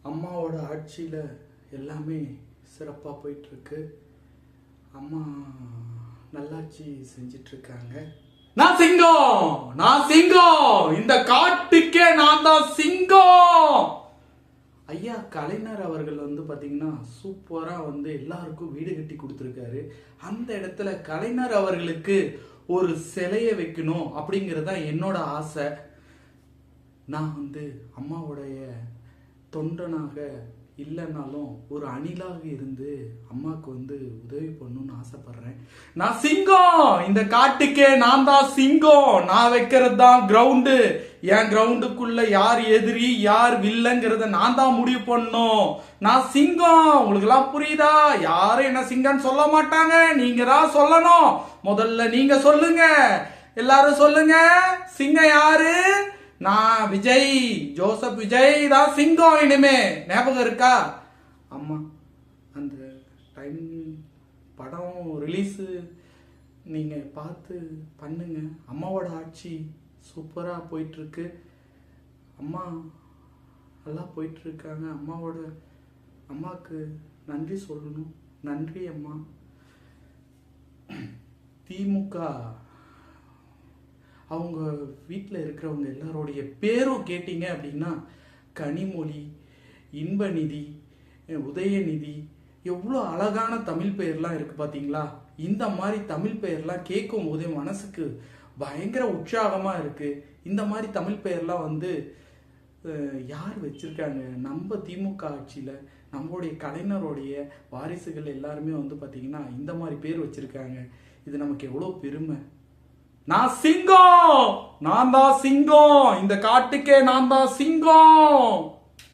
அம்மாவோட ஆட்சியில் எல்லாமே சிறப்பாக போயிட்டுருக்கு. அம்மா நல்லாட்சி செஞ்சிட்ருக்காங்க. நான் சிங்கம், இந்த காட்டுக்கே நான் தான் சிங்கம். ஐயா கலைஞர் அவர்கள் பார்த்தீங்கன்னா சூப்பராக எல்லாருக்கும் வீடு கட்டி கொடுத்துருக்காரு. அந்த இடத்துல கலைஞர் அவர்களுக்கு ஒரு சிலையை வைக்கணும் அப்படிங்கிறது தான் என்னோட ஆசை. நான் அம்மாவுடைய தொண்டனாக இல்லைனாலும் ஒரு அணிலாக இருந்து அம்மாவுக்கு உதவி பண்ணணும்னு ஆசைப்படுறேன். நான் சிங்கம், இந்த காட்டுக்கே நான் தான் சிங்கம். நான் வைக்கிறது தான் கிரவுண்டு. என் கிரவுண்டுக்குள்ள யார் எதிரி யார் வில்லங்கிறத நான் தான் முடிவு பண்ணணும். நான் சிங்கம். உங்களுக்கு எல்லாம் புரியுதா? யாரும் என்ன சிங்கம்னு சொல்ல மாட்டாங்க, நீங்க தான் சொல்லணும். முதல்ல நீங்க சொல்லுங்க, எல்லாரும் சொல்லுங்க. சிங்கம் யாரு? நான் விஜய், ஜோசப் விஜய் தான் சிங்கம். இனிமே ஞாபகம் இருக்கா? அம்மா அந்த டைம் படம் ரிலீஸு நீங்கள் பார்த்து பண்ணுங்க. அம்மாவோட ஆட்சி சூப்பராக போயிட்டுருக்கு. அம்மா நல்லா போயிட்டுருக்காங்க. அம்மாவுக்கு நன்றி சொல்லணும். நன்றி அம்மா. திமுக அவங்க வீட்டில் இருக்கிறவங்க எல்லாரோடைய பேரும் கேட்டீங்க அப்படின்னா கனிமொழி, இன்பநிதி, உதயநிதி, எவ்வளோ அழகான தமிழ் பெயர்லாம் இருக்குது பார்த்தீங்களா? இந்த மாதிரி தமிழ் பெயர்லாம் கேட்கும் போதே மனசுக்கு பயங்கர உற்சாகமாக இருக்குது. இந்த மாதிரி தமிழ் பெயர்லாம் யார் வச்சுருக்காங்க? நம்ம திமுக ஆட்சியில் நம்மளுடைய கலைஞருடைய வாரிசுகள் எல்லாருமே பார்த்தீங்கன்னா இந்த மாதிரி பேர் வச்சுருக்காங்க. இது நமக்கு எவ்வளோ பெருமை. நான் சிங்கம், நான் தான் சிங்கம், இந்த காட்டுக்கே நான் தான் சிங்கம்.